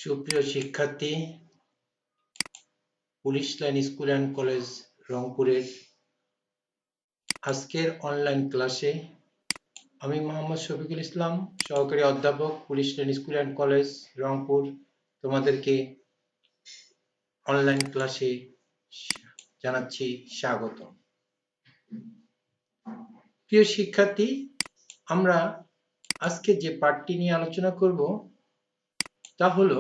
সুপ্রিয় শিক্ষার্থী, police line school and college রংপুরের আজকের অনলাইন ক্লাসে আমি মোহাম্মদ শফিকুল ইসলাম, সহকারী অধ্যাপক, police line school and college Rangpur, তোমাদেরকে অনলাইন ক্লাসে জানাচ্ছি স্বাগত। প্রিয় শিক্ষার্থী, আমরা আজকে যে পাঠটি নিয়ে আলোচনা করব তা হলো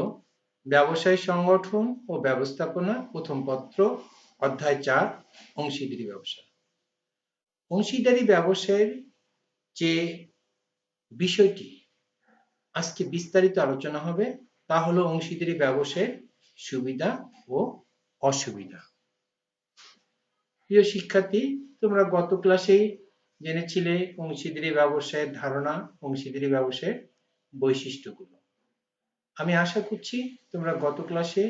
ব্যবসায় সংগঠন ও ব্যবস্থাপনা, প্রথম পত্র, অধ্যায় 4, অংশীদারি ব্যবসা। অংশীদারি ব্যবসায়ের যে বিষয়টি আজকে বিস্তারিত আলোচনা হবে তা হলো অংশীদারি ব্যবসায়ের সুবিধা ও অসুবিধা। প্রিয় শিক্ষার্থী, তোমরা গত ক্লাসেই জেনেছিলে অংশীদারি ব্যবসায়ের ধারণা, অংশীদারি ব্যবসায়ের বৈশিষ্ট্যগুলো। আমি আশা করছি তোমরা গত ক্লাসে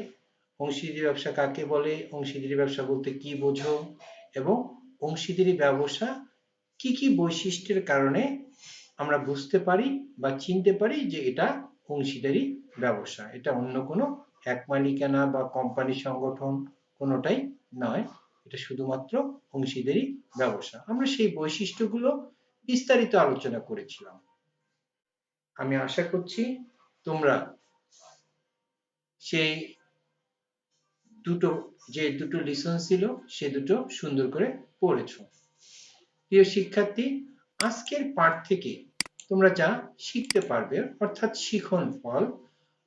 অংশীদারি ব্যবসা কাকে বলে, অংশীদারি ব্যবসা বলতে কি বোঝো এবং অংশীদারি ব্যবসা কি কি বৈশিষ্ট্যের কারণে আমরা বুঝতে পারি বা চিনতে পারি যে এটা অংশীদারি ব্যবসা, এটা অন্য কোনো এক মালিকানা বা কোম্পানি সংগঠন কোনোটাই নয়, এটা শুধুমাত্র অংশীদারি ব্যবসা। আমরা সেই বৈশিষ্ট্যগুলো বিস্তারিত আলোচনা করেছিলাম। আমি আশা করছি তোমরা সেই দুটো লিসন ছিল সে দুটো সুন্দর করে পড়েছো। প্রিয় শিক্ষার্থী, আজকের পাঠ থেকে তোমরা যা শিখতে পারবে অর্থাৎ শিখন ফল,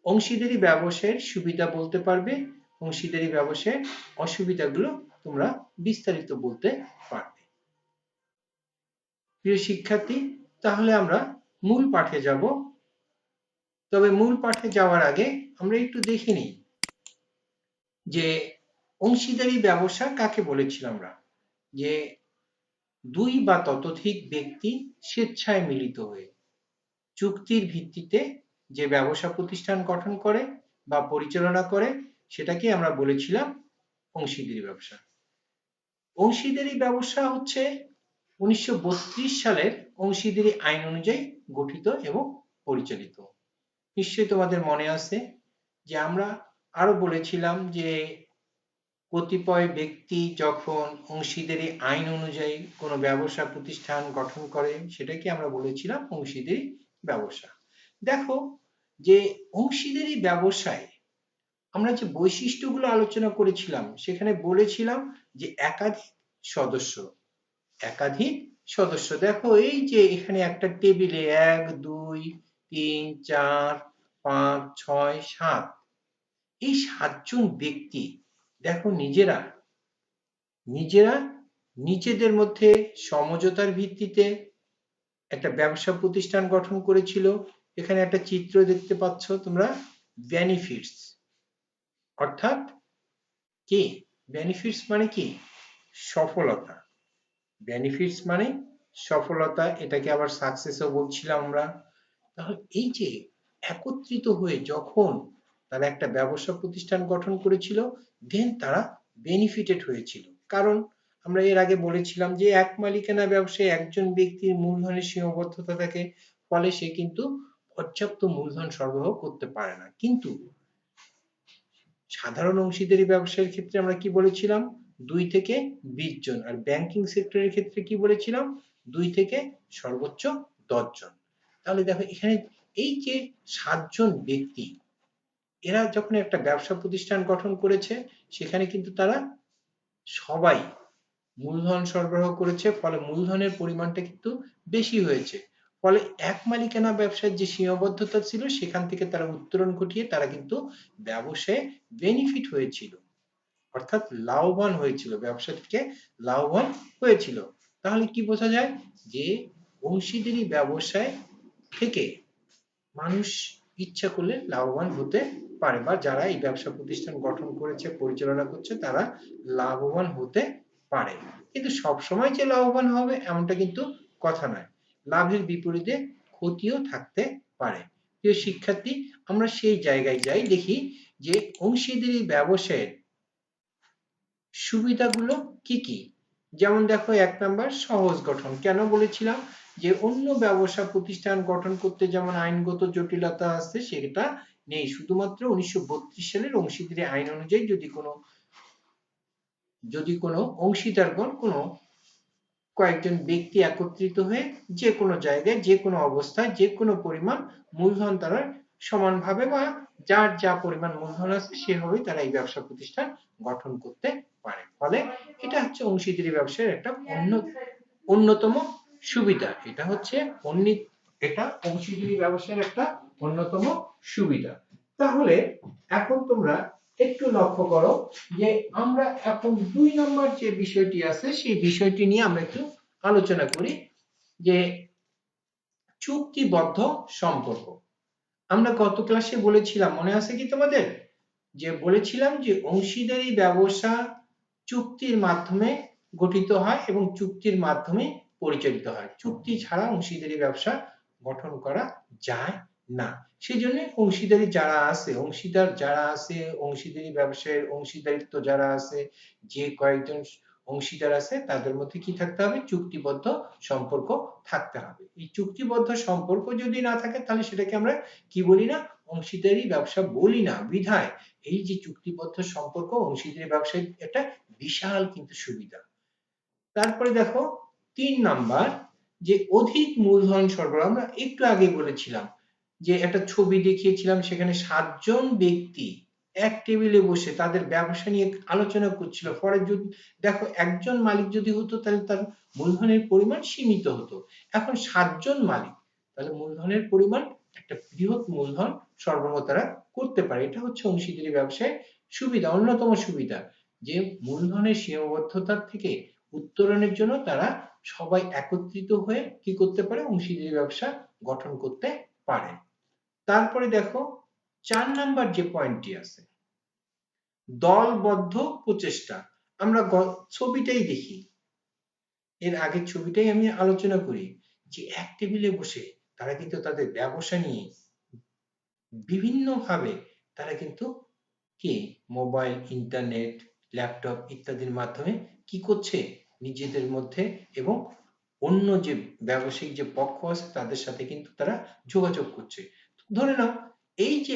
অংশীদারি ব্যবসায়ের সুবিধা বলতে পারবে, অংশীদারি ব্যবসায়ের অসুবিধাগুলো তোমরা বিস্তারিত বলতে পারবে। প্রিয় শিক্ষার্থী, তাহলে আমরা মূল পাঠে যাব। তবে মূল পাঠে যাওয়ার আগে আমরা একটু দেখে নিই যে অংশীদারি ব্যবসা কাকে বলেছিলাম আমরা, যে দুই বা ততোধিক ব্যক্তি স্বেচ্ছায় মিলিত হয়ে চুক্তির ভিত্তিতে যে ব্যবসা প্রতিষ্ঠান গঠন করে বা পরিচালনা করে সেটাকে আমরা বলেছিলাম অংশীদারি ব্যবসা। অংশীদারি ব্যবসা হচ্ছে 1932 সালের অংশীদারি আইন অনুযায়ী গঠিত এবং পরিচালিত। নিশ্চয়ই তোমাদের মনে আছে যে আমরা আরো বলেছিলাম যে কতিপয় ব্যক্তি যখন অংশীদারি আইন অনুযায়ী কোনো ব্যবসা প্রতিষ্ঠান গঠন করে সেটাকে আমরা বলেছিলাম অংশীদারি ব্যবসা। দেখো যে অংশীদারি ব্যবসায় আমরা যে বৈশিষ্ট্যগুলো আলোচনা করেছিলাম সেখানে বলেছিলাম যে একাধিক সদস্য। দেখো এই যে এখানে একটা টেবিলে 1 2 3 4 5 6 7, এই 7 জন ব্যক্তি দেখো নিজেদের মধ্যে সমঝোতার ভিত্তিতে একটা ব্যবসা প্রতিষ্ঠান গঠন করেছিল। এখানে একটা চিত্র দেখতে পাচ্ছ তোমরা, বেনিফিটস, অর্থাৎ কি বেনিফিটস মানে কি সফলতা, বেনিফিটস মানে সফলতা, এটাকে আবার সাকসেসও বলছিলাম আমরা। তাহলে এই যে একত্রিত হয়ে যখন তারা একটা ব্যবসা প্রতিষ্ঠান গঠন করেছিল দেন তারা বেনিফিটেড হয়েছিল। কারণ আমরা এর আগে বলেছিলাম যে এক মালিকানা ব্যবসায় একজন ব্যক্তির মূলধনের সীমাবদ্ধতা থাকে, ফলে সে কিন্তু পর্যাপ্ত মূলধন সরবরাহ করতে পারে না। কিন্তু সাধারণ অংশীদারি ব্যবসায়ের ক্ষেত্রে আমরা কি বলেছিলাম 2 থেকে 20 জন, আর ব্যাংকিং সেক্টরের ক্ষেত্রে কি বলেছিলাম 2 থেকে সর্বোচ্চ 10 জন। তাহলে দেখো এখানে এই যে 7 জন ব্যক্তি এরা যখন একটা ব্যবসা প্রতিষ্ঠান গঠন করেছে সেখানে কিন্তু তারা সবাই মূলধন সরবরাহ করেছে, ফলে মূলধনের পরিমাণটা কিন্তু বেশি হয়েছে। ফলে এক মালিকানা ব্যবসার যে সীমাবদ্ধতা ছিল সেখান থেকে তারা উত্তরণ ঘটিয়ে তারা কিন্তু ব্যবসায় বেনিফিট হয়েছিল, অর্থাৎ লাভবান হয়েছিল, ব্যবসা থেকে লাভবান হয়েছিল। তাহলে কি বোঝা যায় যে অংশীদারি ব্যবসায় থেকে মানুষ ইচ্ছা করলে লাভবান হতে পারে, বা যারা এই ব্যবসা প্রতিষ্ঠান গঠন করেছে পরিচালনা করছে তারা লাভবান হতে পারে। কিন্তু সবসময় যে লাভবান হবে এমনটা কিন্তু কথা নয়, লাভের বিপরীতে ক্ষতিও থাকতে পারে। প্রিয় শিক্ষার্থী, আমরা সেই জায়গায় যাই, দেখি যে অংশীদারি ব্যবসায়ের সুবিধাগুলো কি কি। যেমন দেখো 1 নাম্বার সহজ গঠন। কেন বলেছিলাম যে অন্য ব্যবসা প্রতিষ্ঠান গঠন করতে যেমন আইনগত জটিলতা আছে সেটা নেই, শুধুমাত্র 1932 সালের অংশীদারি আইন অনুযায়ী যদি কোনো অংশীদারগণ কোনো কয়েকজন ব্যক্তি একত্রিত হয়ে যে কোনো জায়গায় যে কোনো অবস্থায় যে কোনো পরিমাণ মূলধন তারা সমানভাবে বা যার যা পরিমাণ মূলধন আছে সেভাবেই তারা এই ব্যবসা প্রতিষ্ঠান গঠন করতে পারে। ফলে এটা হচ্ছে অংশীদারি ব্যবসার একটা অন্যতম সুবিধা। এটা অংশীদারি ব্যবসার একটা অন্যতম সুবিধা। তাহলে এখন তোমরা একটু লক্ষ্য করো যে আমরা এখন 2 নম্বর যে বিষয়টি আছে সেই বিষয়টি নিয়ে আমরা একটু আলোচনা করি, যে চুক্তিবদ্ধ সম্পর্ক। আমরা গত ক্লাসে বলেছিলাম, মনে আছে কি তোমাদের, যে বলেছিলাম যে অংশীদারি ব্যবসা চুক্তির মাধ্যমে গঠিত হয় এবং চুক্তির মাধ্যমে পরিচালিত হয়। চুক্তি ছাড়া অংশীদারি ব্যবসা গঠন করা যায় না। সেজন্য অংশীদারি যারা আছে, অংশীদারি ব্যবসায়ের অংশীদারিত্ব যারা আছে, যে কয়েকজন অংশীদার আছে তাদের মধ্যে কি থাকতে হবে? চুক্তিবদ্ধ সম্পর্ক থাকতে হবে। এই চুক্তিবদ্ধ সম্পর্ক যদি না থাকে তাহলে সেটাকে আমরা কি বলি না? অংশীদারি ব্যবসা বলি না। বিধায় এই যে চুক্তিবদ্ধ সম্পর্ক অংশীদারি ব্যবসায় একটা বিশাল কিন্তু সুবিধা। তারপরে দেখো 3 নাম্বার, যে অধিক মূলধন সরবরাহ। আমরা একটু আগে বলেছিলাম যে একটা ছবি দেখিয়েছিলাম, সেখানে 7 জন ব্যক্তি এক টেবিলে বসে তাদের ব্যবসা নিয়ে আলোচনা করছিল। পরে যদি দেখো একজন মালিক যদি হতো তাহলে তার মূলধনের পরিমাণ সীমিত হতো। এখন 7 জন মালিক, তাহলে মূলধনের পরিমাণ একটা বৃহৎ মূলধন সরবরাহ তারা করতে পারে। এটা হচ্ছে অংশীদারি ব্যবসায় সুবিধা, অন্যতম সুবিধা, যে মূলধনের সীমাবদ্ধতার থেকে উত্তরণের জন্য তারা সবাই একত্রিত হয়ে কি করতে পারে? অংশীদারি ব্যবসা গঠন করতে পারে। তারপরে দেখো 4 নাম্বার যে পয়েন্টটি আছে, দলবদ্ধ প্রচেষ্টা। আমরা ছবিটাই দেখি, এর আগের ছবিটাই আমি আলোচনা করি, যে এক টেবিলে বসে তারা কিন্তু তাদের ব্যবসা নিয়ে বিভিন্নভাবে তারা কিন্তু কি মোবাইল, ইন্টারনেট, ল্যাপটপ ইত্যাদির মাধ্যমে কি করছে? নিজেদের মধ্যে এবং অন্য যে ব্যবসায়িক যে পক্ষ আছে তাদের সাথে কিন্তু তারা যোগাযোগ করছে। ধরে নাও এই যে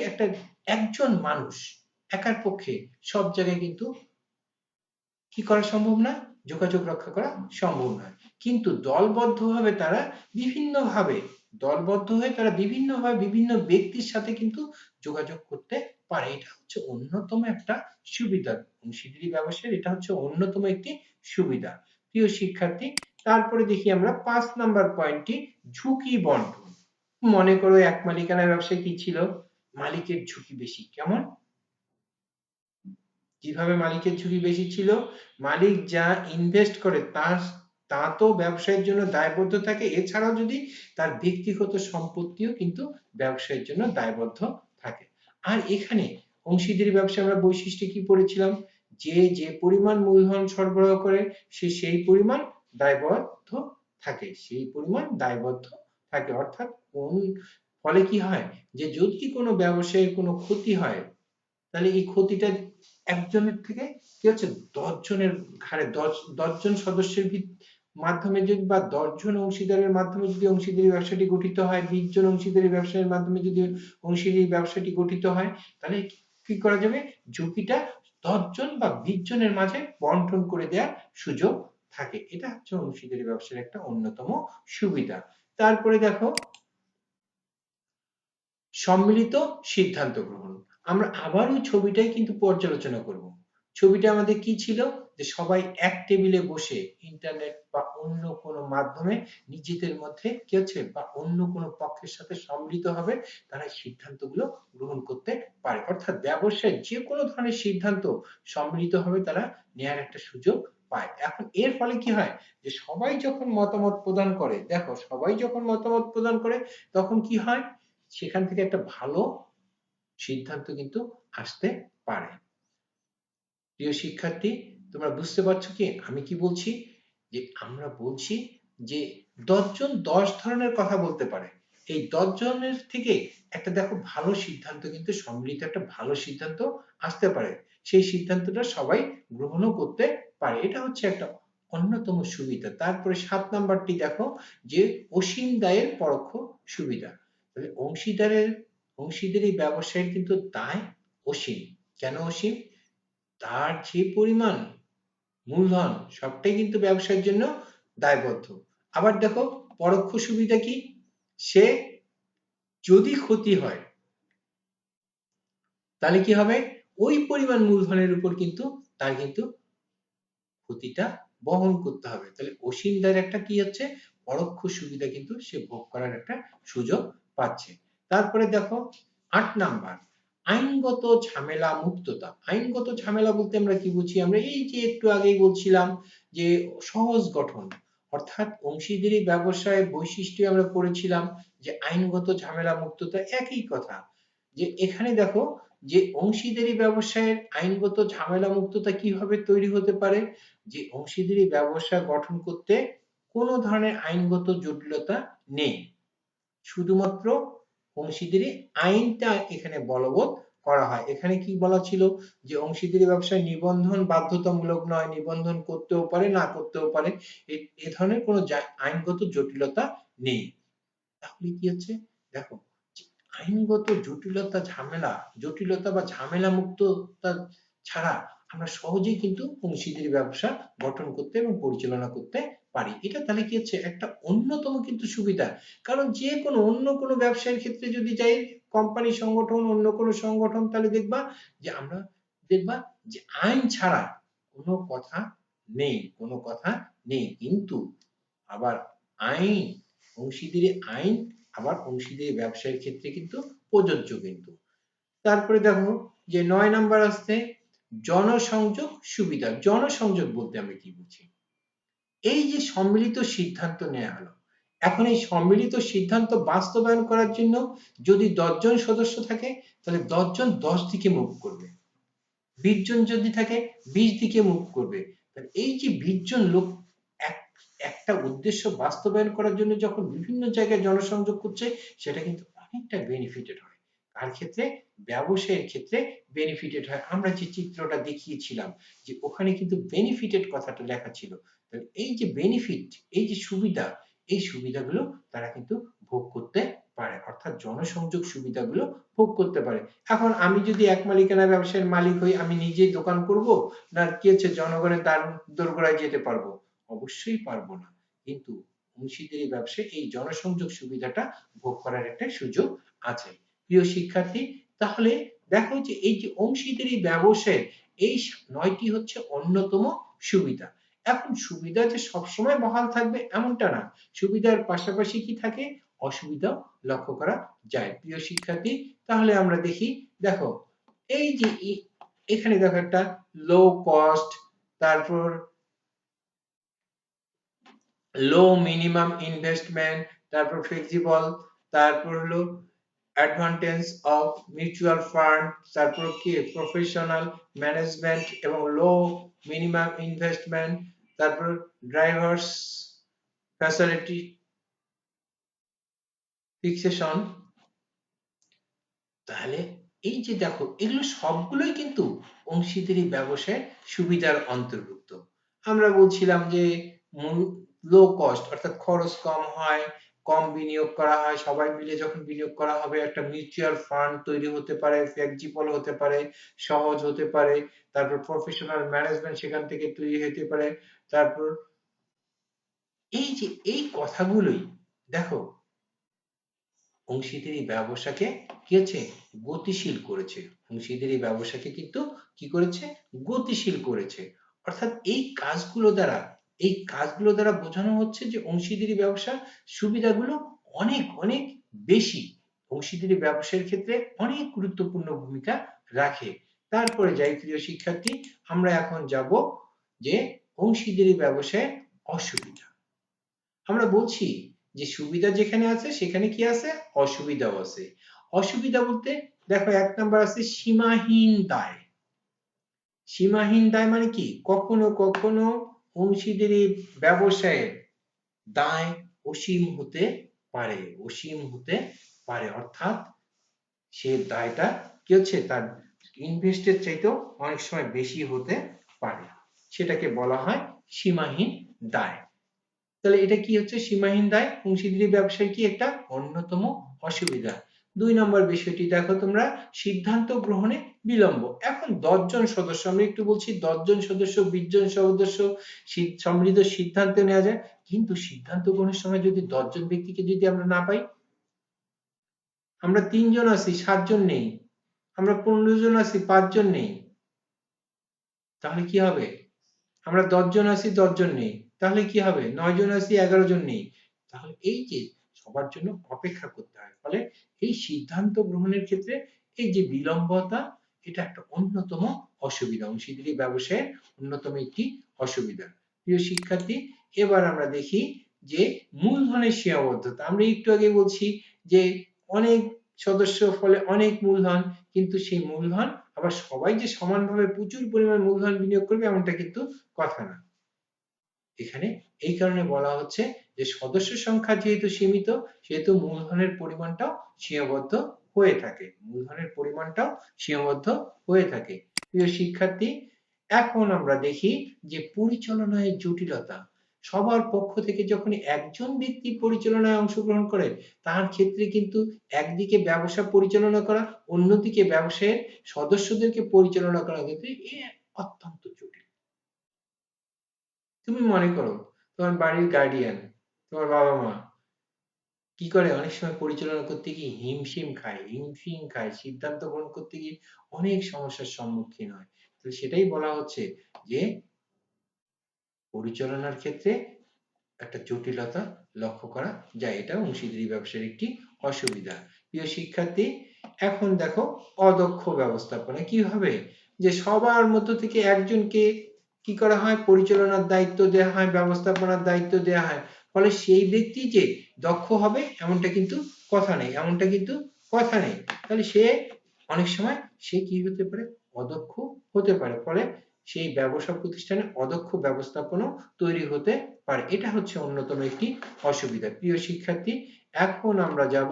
একজন মানুষ একার পক্ষে সব জায়গায় কিন্তু কি করা সম্ভব না? যোগাযোগ রক্ষা করা সম্ভব নয়। কিন্তু দলবদ্ধ হয়ে তারা বিভিন্নভাবে বিভিন্ন ব্যক্তির সাথে কিন্তু যোগাযোগ করতে পারে। এটা হচ্ছে অন্যতম একটা সুবিধা অংশীদারি ব্যবসার, এটা হচ্ছে অন্যতম একটি সুবিধা। প্রিয় শিক্ষার্থী, তারপরে দেখি আমরা 5 নাম্বার পয়েন্টটি, ঝুঁকি বন্টন। মনে করো এক মালিকানা ব্যবসায় কি ছিল? মালিকের ঝুঁকি বেশি। কেমন? কিভাবে মালিকের ঝুঁকি বেশি ছিল? মালিক যা ইনভেস্ট করে তা তো ব্যবসায়ের জন্য দায়বদ্ধ থাকে, এছাড়াও যদি তার ব্যক্তিগত সম্পত্তিও কিন্তু ব্যবসায়ের জন্য দায়বদ্ধ থাকে। আর এখানে অংশীদারি ব্যবসায় আমরা বৈশিষ্ট্য কি পড়েছিলাম? যে পরিমাণ মূলধন সরবরাহ করে সে সেই পরিমাণ দায়বদ্ধ থাকে। অর্থাৎ ফলে কি হয়? যে যদি কোনো ব্যবসায়ের কোনো ক্ষতি হয় তাহলে এই ক্ষতিটা একজনের থেকে কি হচ্ছে? 10 জনের ঘাড়ে, 10 জন সদস্যের মাধ্যমে যদি বা 10 জন অংশীদারের মাধ্যমে যদি অংশীদারি ব্যবসাটি গঠিত হয়, 20 জন অংশীদারি ব্যবসায়ের মাধ্যমে যদি অংশীদারি ব্যবসাটি গঠিত হয়, তাহলে কি করা যাবে? ঝুঁকিটা 10 জন বা 20 জনের মাঝে বন্টন করে দেওয়ার সুযোগ থাকে। এটা হচ্ছে অংশীদারি ব্যবসার একটা অন্যতম সুবিধা। তারপরে দেখো সম্মিলিত সিদ্ধান্ত গ্রহণ। আমরা আবার ওই ছবিটাই কিন্তু পর্যালোচনা করব। ছবিটা আমাদের কি ছিল? যে সবাই এক টেবিলে বসে ইন্টারনেট বা অন্য কোনো মাধ্যমে নিজেদের মধ্যে কি হচ্ছে? বা অন্য কোনো পক্ষের সাথে সম্মিলিত হবে তারা সিদ্ধান্তগুলো গ্রহণ করতে পারে। অর্থাৎ ব্যবসায় যে কোনো ধরনের সিদ্ধান্ত সম্মিলিতভাবে তারা নেয়ার একটা সুযোগ পায়। এখন এর ফলে কি হয়? যে সবাই যখন মতামত প্রদান করে, দেখো সবাই যখন মতামত প্রদান করে তখন কি হয়? সেখান থেকে একটা ভালো সিদ্ধান্ত কিন্তু আসতে পারে। প্রিয় শিক্ষার্থী, তোমরা বুঝতে পারছো কি আমি কি বলছি? যে আমরা বলছি যে 10 জন 10 ধরনের কথা বলতে পারে। এই 10 জনের থেকে একটা দেখো ভালো সিদ্ধান্ত কিন্তু সম্মিলিত একটা ভালো সিদ্ধান্ত আসতে পারে। সেই সিদ্ধান্তটা সবাই গ্রহণও করতে পারে। এটা হচ্ছে একটা অন্যতম সুবিধা। তারপরে 7 নাম্বারটি দেখো যে অসীম দায়ের পরোক্ষ সুবিধা। তাহলে অংশীদারি ব্যবসায়ের কিন্তু দায় অসীম। কেন অসীম? তার যে পরিমাণ মূলধন সবটাই কিন্তু ব্যবসার জন্য দায়বদ্ধ। আবার দেখো পরোক্ষ সুবিধা কি? সে যদি ক্ষতি হয় তাহলে কি হবে? ওই পরিমাণ মূলধনের উপর কিন্তু তার কিন্তু ক্ষতিটা বহন করতে হবে। তাহলে অসীম দায়ের একটা কি হচ্ছে? পরোক্ষ সুবিধা কিন্তু সে ভোগ করার একটা সুযোগ পাচ্ছে। তারপরে দেখো 8 নাম্বার আইনগত ঝামেলা মুক্ততা। আইনগত ঝামেলা বলতে আমরা কি বুঝি? আমরা এই যে একটু আগেই বলছিলাম যে সহজ গঠন, অর্থাৎ অংশীদারি ব্যবসায় বৈশিষ্ট্য আমরা পড়েছিলাম যে আইনগত ঝামেলা মুক্ততা, একই কথা। যে এখানে দেখো যে অংশীদারি ব্যবসায়ের আইনগত ঝামেলা মুক্ততা কিভাবে তৈরি হতে পারে? যে অংশীদারি ব্যবসা গঠন করতে কোনো ধরনের আইনগত জটিলতা নেই, শুধুমাত্র অংশীদারি আইনটা এখানে বলবৎ করা হয়। এখানে কি বলা ছিল যে অংশীদারি ব্যবসায় নিবন্ধন বাধ্যতামূলক নয়, নিবন্ধন করতেও পারে না করতেও পারে, এ ধরনের কোনো আইনগত জটিলতা নেই। তাহলে কি হচ্ছে? দেখো আইনগত জটিলতা বা ঝামেলা মুক্ততা ছাড়া আমরা সহজেই কিন্তু অংশীদারি ব্যবসা গঠন করতে এবং পরিচালনা করতে পারি। এটা তাহলে কি হচ্ছে? একটা অন্যতম কিন্তু সুবিধা। কারণ যে কোনো অন্য কোনো ব্যবসায়ের ক্ষেত্রে যদি যাই, কোম্পানি সংগঠন অন্য কোনো সংগঠন, তাহলে দেখবা যে আইন ছাড়া কোনো কথা নেই। কিন্তু আবার আইন অংশীদারি আইন আবার অংশীদারি ব্যবসায়ের ক্ষেত্রে কিন্তু প্রযোজ্য কিন্তু। তারপরে দেখো যে 9 নাম্বার আসছে জনসংযোগ সুবিধা। জনসংযোগ বলতে আমরা কি বুঝি? এই যে সম্মিলিত সিদ্ধান্ত নেওয়া হলো, এখন এই সম্মিলিত সিদ্ধান্ত বাস্তবায়ন করার জন্য যদি 10 জন সদস্য থাকে তাহলে 10 জন 10 দিকে মুভ করবে, 20 জন যদি থাকে 20 দিকে মুভ করবে। এই যে 20 জন লোক একটা উদ্দেশ্য বাস্তবায়ন করার জন্য যখন বিভিন্ন জায়গায় জনসংযোগ করছে, সেটা কিন্তু অনেকটা বেনিফিটেড হয়। কার ক্ষেত্রে? ব্যবসায়ের ক্ষেত্রে বেনিফিটেড হয়। আমরা যে চিত্রটা দেখিয়েছিলাম যে ওখানে কিন্তু বেনিফিটেড কথাটা লেখা ছিল। এই যে বেনিফিট, এই যে সুবিধা, এই সুবিধাগুলো তারা কিন্তু ভোগ করতে পারে, অর্থাৎ জনসংযোগ সুবিধাগুলো ভোগ করতে পারে। এখন আমি যদি এক মালিকানা ব্যবসায়ের মালিক হই, আমি নিজেই দোকান করব না কি হচ্ছে জনগণের দ্বার দোরগোড়ায় যেতে পারবো? অবশ্যই পারবো না। কিন্তু অংশীদারি ব্যবসায় এই জনসংযোগ সুবিধাটা ভোগ করার একটা সুযোগ আছে। প্রিয় শিক্ষার্থী, তাহলে দেখো যে এই যে অংশীদারি ব্যবসায় এই 9টি হচ্ছে অন্যতম সুবিধা। এখন সুবিধা যে সবসময় বহাল থাকবে এমনটা না, সুবিধার পাশাপাশি কি থাকে? অসুবিধাও লক্ষ্য করা যায়। প্রিয় শিক্ষার্থী, তাহলে আমরা দেখি, দেখো এই যে এখানে দেখো একটা লো কস্ট, তারপর লো মিনিমাম ইনভেস্টমেন্ট, তারপর ফ্লেক্সিবল, তারপর হলো অ্যাডভান্টেজ অফ মিউচুয়াল ফান্ড, তারপর কি প্রফেশনাল ম্যানেজমেন্ট এবং লো মিনিমাম ইনভেস্টমেন্ট, তারপর ড্রাইভার্স ফ্যাসিলিটি ফিক্সেশন। তাহলে এই যে দেখো এগুলো সবগুলোই কিন্তু অংশীদারি ব্যবসায়ের সুবিধার অন্তর্ভুক্ত। আমরা বলছিলাম যে লো কস্ট অর্থাৎ খরচ কম হয়, কম বিনিয়োগ করা হয়, সবাই মিলে যখন বিনিয়োগ করা হবে একটা মিউচুয়াল ফান্ড তৈরি হতে পারে, ফ্লেক্সিবল হতে পারে, সহজ হতে পারে, তারপর প্রফেশনাল ম্যানেজমেন্ট সেখান থেকে তৈরি হতে পারে। তারপর এই যে এই কথাগুলোই দেখো অংশীদারি ব্যবসাকে কি হচ্ছে? গতিশীল করেছে। অংশীদারি ব্যবসাকে কিন্তু কি করেছে? গতিশীল করেছে। অর্থাৎ এই কাজগুলো দ্বারা বোঝানো হচ্ছে যে অংশীদারি ব্যবসার সুবিধাগুলো অনেক অনেক বেশি, অংশীদারি ব্যবসার ক্ষেত্রে অনেক গুরুত্বপূর্ণ ভূমিকা রাখে। তারপরে যাই প্রিয় শিক্ষার্থী, আমরা এখন যাব যে অংশীদারি ব্যবসায়ের অসুবিধা। আমরা বলছি যে সুবিধা যেখানে আছে সেখানে কি আছে? অসুবিধাও আছে। অসুবিধা বলতে দেখো 1 নাম্বার আছে সীমাহীন দায়। সীমাহীন দায় মানে কি? কখনো কখনো অংশীদারি ব্যবসায়ের দায় অসীম হতে পারে, অর্থাৎ সে দায়টা কি হচ্ছে? তার ইনভেস্টের চাইতেও অনেক সময় বেশি হতে পারে, সেটাকে বলা হয় সীমাহীন দায়। তাহলে এটা কি হচ্ছে? সীমাহীন দায় অংশীদারি ব্যবসায় কি একটা অন্যতম অসুবিধা। 2 নম্বর বিষয়টি দেখো তোমরা, সিদ্ধান্ত গ্রহণে বিলম্ব। এখন 10 জন সদস্য, আমরা একটু বলছি 10 জন সদস্য, 20 জন সদস্য সম্মিলিত সিদ্ধান্ত নেওয়া যায়, কিন্তু সিদ্ধান্ত গ্রহণের সময় যদি 10 জন ব্যক্তিকে যদি আমরা না পাই, আমরা 3 জন আছি 7 জন নেই, আমরা 15 জন আছি 5 জন নেই, তাহলে কি হবে? আমরা 10 জন আছি 10 জন নেই, তাহলে কি হবে? 9 জন আছি 11 জন নেই, তাহলে এই যে সবার জন্য অপেক্ষা করতে হয়, ফলে এই সিদ্ধান্ত গ্রহণের ক্ষেত্রে এই যে বিলম্বতা, এটা একটা অন্যতম অসুবিধা, অংশীদারি ব্যবসায়ের অন্যতম একটি অসুবিধা। প্রিয় শিক্ষার্থী, এবার আমরা দেখি যে মূলধনের সীমাবদ্ধতা। আমরা একটু আগে বলছি যে অনেক সদস্য ফলে অনেক মূলধন, কিন্তু সেই মূলধন আবার সবাই যে সমানভাবে প্রচুর পরিমাণ মূলধন বিনিয়োগ করবে এমনটা কিন্তু কথা না। এখানে এই কারণে বলা হচ্ছে যে সদস্য সংখ্যা যেহেতু সীমিত, সেহেতু মূলধনের পরিমাণটাও সীমাবদ্ধ হয়ে থাকে, মূলধনের পরিমাণটাও সীমাবদ্ধ হয়ে থাকে। প্রিয় শিক্ষার্থী, এখন আমরা দেখি যে পরিচালনায় জটিলতা। সবার পক্ষ থেকে যখন একজন ব্যক্তি পরিচালনায় অংশগ্রহণ করে, তার ক্ষেত্রে কিন্তু একদিকে ব্যবসা পরিচালনা করা, অন্যদিকে ব্যবসায়ের সদস্যদেরকে পরিচালনা করা ক্ষেত্রে অত্যন্ত জটিল। তুমি মনে করো তোমার বাড়ির গার্ডিয়ান, তোমার বাবা মা কি করে, অনেক সময় পরিচালনা করতে গিয়ে হিমশিম খায়, সিদ্ধান্ত গ্রহণ করতে গিয়ে অনেক সমস্যার সম্মুখীন হয়। তো সেটাই বলা হচ্ছে যে পরিচালনার ক্ষেত্রে একটা জটিলতা লক্ষ্য করা যায়, এটা অংশীদারি ব্যবসার একটি অসুবিধা। প্রিয় শিক্ষার্থী, এখন দেখো অদক্ষ ব্যবস্থাপনা কিভাবে, যে সবার মধ্য থেকে একজনকে কি করা হয়, পরিচালনার দায়িত্ব দেওয়া হয়, ব্যবস্থাপনার দায়িত্ব দেওয়া হয়, ফলে সেই ব্যক্তি যে দক্ষ হবে এমনটা কিন্তু কথা নেই, এমনটা কিন্তু কথা নেই। তাহলে সে অনেক সময় সে কি হতে পারে, অদক্ষ হতে পারে, ফলে সেই ব্যবসা প্রতিষ্ঠানে অদক্ষ ব্যবস্থাপনা তৈরি হতে পারে। এটা হচ্ছে অন্যতম একটি অসুবিধা। প্রিয় শিক্ষার্থী, এখন আমরা যাব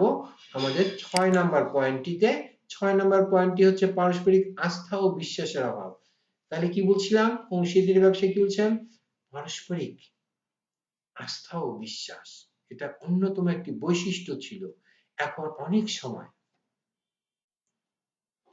আমাদের 6 নাম্বার পয়েন্টটিতে। 6 নাম্বার পয়েন্টটি হচ্ছে পারস্পরিক আস্থা ও বিশ্বাসের অভাব। তাহলে কি বলছিলাম, অংশীদারি ব্যবসায় কি বলছিলাম, পারস্পরিক আস্থা ও বিশ্বাস এটা অন্যতম একটি বৈশিষ্ট্য ছিল। এখন অনেক সময়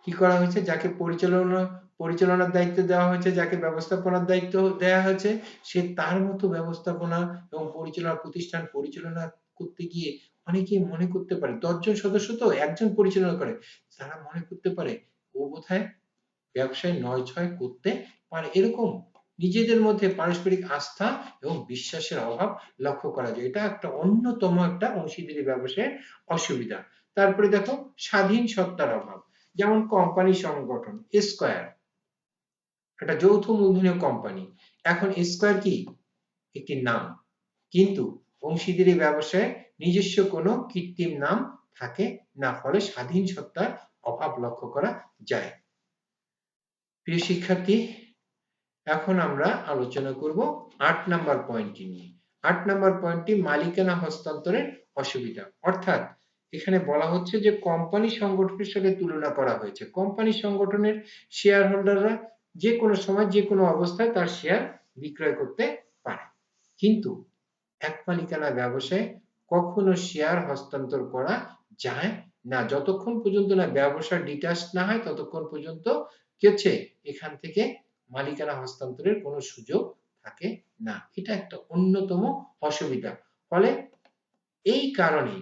কি করা হয়েছে, যাকে পরিচালনার দায়িত্ব দেওয়া হয়েছে, যাকে ব্যবস্থাপনার দায়িত্ব দেওয়া হয়েছে, সে তার মতো ব্যবস্থাপনা এবং পরিচালনা প্রতিষ্ঠান পরিচালনা করতে গিয়ে অনেকেই মনে করতে পারে, 10 জন সদস্য তো একজন পরিচালনা করে, তারা মনে করতে পারে ও বোধহয় ব্যবসায় 9-6 করতে পারে, এরকম নিজেদের মধ্যে পারস্পরিক আস্থা এবং বিশ্বাসের অভাব লক্ষ্য করা যায়। এটা একটা অন্যতম একটা অংশীদারি ব্যবসায়ের অসুবিধা। তারপরে দেখো স্বাধীন সত্তার অভাব, যেমন কোম্পানি সংগঠন স্কয়ার, একটা যৌথ মূলধনীয় কোম্পানি। এখন স্কয়ার কি, একটি নাম, কিন্তু অংশীদারি ব্যবসায় নিজস্ব কোনো কৃত্রিম নাম থাকে না, ফলে স্বাধীন সত্তার অভাব লক্ষ্য করা যায়। প্রিয় শিক্ষার্থী, এখন আমরা আলোচনা করব 8 নাম্বার পয়েন্টটি নিয়ে। 8 নাম্বার পয়েন্টটি মালিকানা হস্তান্তরের অসুবিধা, অর্থাৎ এখানে বলা হচ্ছে যে কোম্পানি সংগঠনের সাথে তুলনা করা হয়েছে। কোম্পানি সংগঠনের শেয়ার হোল্ডাররা যে কোনো সময় যে কোনো অবস্থায় তার শেয়ার বিক্রয় করতে পারে, কিন্তু এক মালিকানা ব্যবসায় কখনো শেয়ার হস্তান্তর করা যায় না, যতক্ষণ পর্যন্ত না ব্যবসা ডিটাচ না হয় ততক্ষণ পর্যন্ত কি হচ্ছে, এখান থেকে মালিকানা হস্তান্তরের কোনো সুযোগ থাকে না। এটা একটা অন্যতম অসুবিধা। ফলে এই কারণে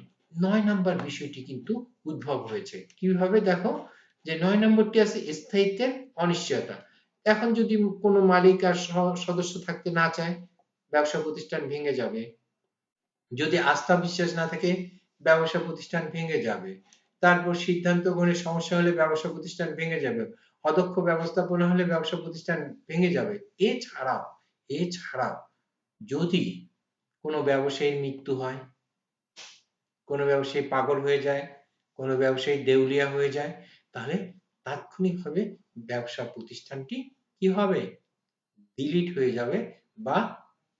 9 নাম্বার বিষয়টি কিন্তু উদ্ভব হয়েছে। কিভাবে দেখো, যে 9 নম্বরটি আছে স্থায়িত্বের অনিশ্চয়তা। এখন যদি কোনো মালিক আর সদস্য থাকতে না চায়, ব্যবসা প্রতিষ্ঠান ভেঙে যাবে। যদি আস্থা বিশ্বাস না থাকে, ব্যবসা প্রতিষ্ঠান ভেঙে যাবে। তারপর সিদ্ধান্ত গ্রহণে সমস্যা হলে ব্যবসা প্রতিষ্ঠান ভেঙে যাবে। অদক্ষ ব্যবস্থাপনা হলে ব্যবসা প্রতিষ্ঠান ভেঙে যাবে। এছাড়াও যদি কোনো ব্যবসায়ীর মৃত্যু হয়, কোনো ব্যবসায়ী পাগল হয়ে যায়, কোনো ব্যবসায়ী দেউলিয়া হয়ে যায়, তাহলে তাৎক্ষণিকভাবে ব্যবসা প্রতিষ্ঠানটি কি হবে, ডিলিট হয়ে যাবে বা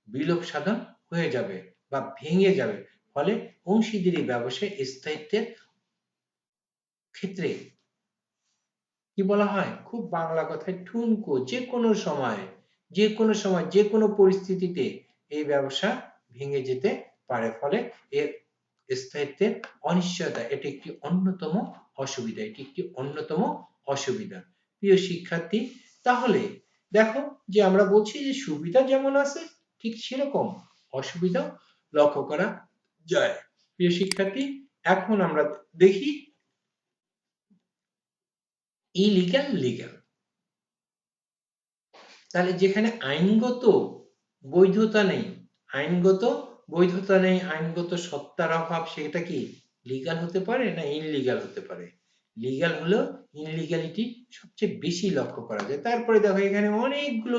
বিলোপ সাধন হয়ে যাবে বা ভেঙে যাবে। ফলে অংশীদারি ব্যবসায় স্থায়িত্বের ক্ষেত্রে কি বলা হয়, খুব বাংলা কথায় ঠুনকো, যে কোনো সময় যে কোনো সময় যে কোনো পরিস্থিতিতে এই ব্যবসা ভেঙে যেতে পারে, ফলে এর স্থায়িত্বের অনিশ্চয়তা এটি একটি অন্যতম অসুবিধা, এটি একটি অন্যতম অসুবিধা। প্রিয় শিক্ষার্থী, তাহলে দেখো যে আমরা বলছি যে সুবিধা যেমন আছে ঠিক সেরকম অসুবিধাও লক্ষ্য করা যায়। প্রিয় শিক্ষার্থী, এখন আমরা দেখি ইলিগ্যাল লিগ্যাল। তাহলে যেখানে আইনগত বৈধতা নেই, আইনগত বৈধতা নেই, আইনগত সত্তার অভাব, সেটা কি লিগ্যাল হতে পারে না ইনলিগ্যাল হতে পারে? লিগ্যাল হলো ইনলিগ্যালিটি সবচেয়ে বেশি লক্ষ্য করা যায়। তারপরে দেখো এখানে অনেকগুলো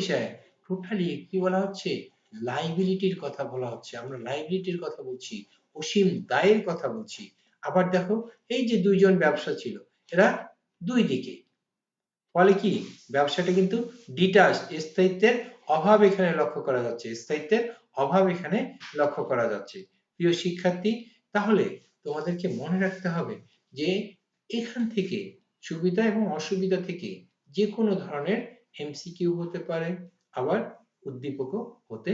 বিষয় টোটালি কি বলা হচ্ছে, লাইবিলিটির কথা বলা হচ্ছে। আমরা লাইবিলিটির কথা বলছি, অসীম দায়ের কথা বলছি। আবার দেখো এই যে দুইজন ব্যবসা ছিল, এরা দুই দিকে, ফলে কি ব্যবসাটা কিন্তু ডিটাচ, স্থায়িত্বের অভাব এখানে লক্ষ্য করা যাচ্ছে, স্থায়িত্বের অভাব এখানে লক্ষ্য করা যাচ্ছে। প্রিয় শিক্ষার্থী, তাহলে তোমাদেরকে মনে রাখতে হবে যে এখান থেকে সুবিধা এবং অসুবিধা থেকে যে কোনো ধরনের এমসিকিউ হতে পারে, আবার উদ্দীপকও হতে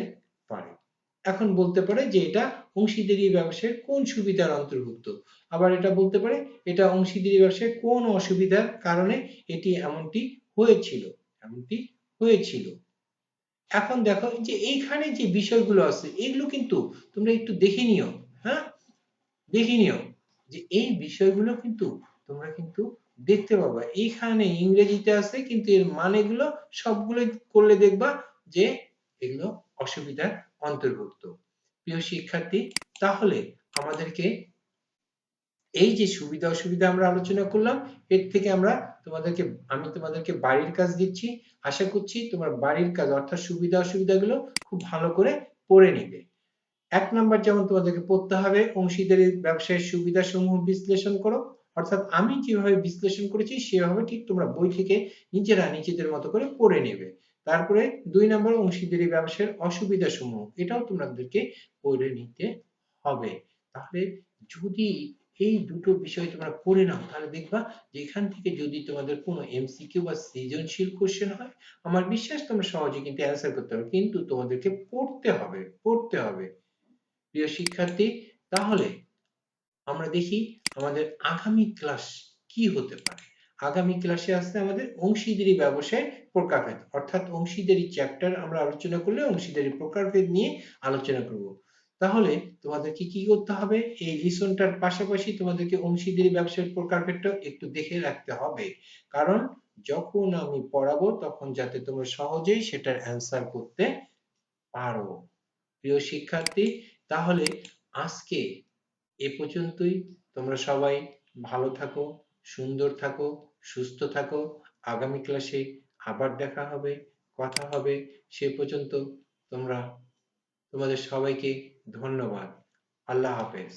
পারে। এখন বলতে পারে যে এটা অংশীদারি ব্যবসায়ের কোন সুবিধার অন্তর্ভুক্ত, আবার এটা বলতে পারে এটা অংশীদারি ব্যবসায়ের কোন অসুবিধার কারণে এটি এমনটি হয়েছিল। এখন দেখো যে এইখানে যে বিষয়গুলো আছে এগুলো কিন্তু তোমরা একটু দেখে নিও। হ্যাঁ, দেখে নিও যে এই বিষয়গুলো কিন্তু তোমরা কিন্তু দেখতে পাবা এইখানে ইংরেজিতে আছে, কিন্তু এর মানেগুলো সবগুলো করলে দেখবা যে এগুলো অসুবিধার অন্তর্ভুক্ত। প্রিয় শিক্ষার্থী, তাহলে আমাদেরকে এই যে সুবিধা অসুবিধা আমরা আলোচনা করলাম, এর থেকে আমি তোমাদেরকে বাড়ির কাজ দিচ্ছি। আশা করছি তোমরা বাড়ির কাজ অর্থাৎ সুবিধা অসুবিধাগুলো খুব ভালো করে পড়ে নিবে। ১ নাম্বার যেমন তোমাদেরকে পড়তে হবে অংশীদারি ব্যবসায়ের সুবিধাসমূহ বিশ্লেষণ করো, অর্থাৎ আমি যেভাবে বিশ্লেষণ করেছি সেভাবে ঠিক তোমরা বই থেকে নিজেদের মতো করে পড়ে নেবে। তারপরে ২ নাম্বার অংশীদারি ব্যবসায়ের অসুবিধাসমূহ, এটাও তোমাদেরকে পড়ে নিতে হবে। তাহলে যদি এই দুটো বিষয় তোমরা পড়ে নাও, তাহলে দেখবা যে এখান থেকে যদি তোমাদের কোনো এমসিকিউ বা সৃজনশীল কোশ্চেন হয়, আমার বিশ্বাস তোমরা সহজে কিন্তু অ্যান্সার করতে পারবে, কিন্তু তোমাদেরকে পড়তে হবে। প্রিয় শিক্ষার্থী, তাহলে আমরা দেখি আমাদের আগামী ক্লাস কি হতে পারে। আগামী ক্লাসে আসছে আমাদের অংশীদারি ব্যবসায়ের প্রকারভেদ, অর্থাৎ অংশীদারি চ্যাপ্টার আমরা আলোচনা করলে অংশীদারি প্রকারভেদ নিয়ে আলোচনা করব। তাহলে তোমাদেরকে কি করতে হবে, এই লিসনটার পাশাপাশি তোমাদেরকে অংশীদারি ব্যবসায়ের প্রকারভেদটা একটু দেখে রাখতে হবে, কারণ যখন আমি পড়াবো তখন যাতে তোমরা সহজেই সেটার অ্যান্সার করতে পারো। প্রিয় শিক্ষার্থী, তাহলে আজকে এ পর্যন্তই। তোমরা সবাই ভালো থাকো, সুন্দর থাকো, সুস্থ থাকো। আগামী ক্লাসে আবার দেখা হবে, কথা হবে। সে পর্যন্ত তোমাদের সবাইকে ধন্যবাদ। আল্লাহ হাফেজ।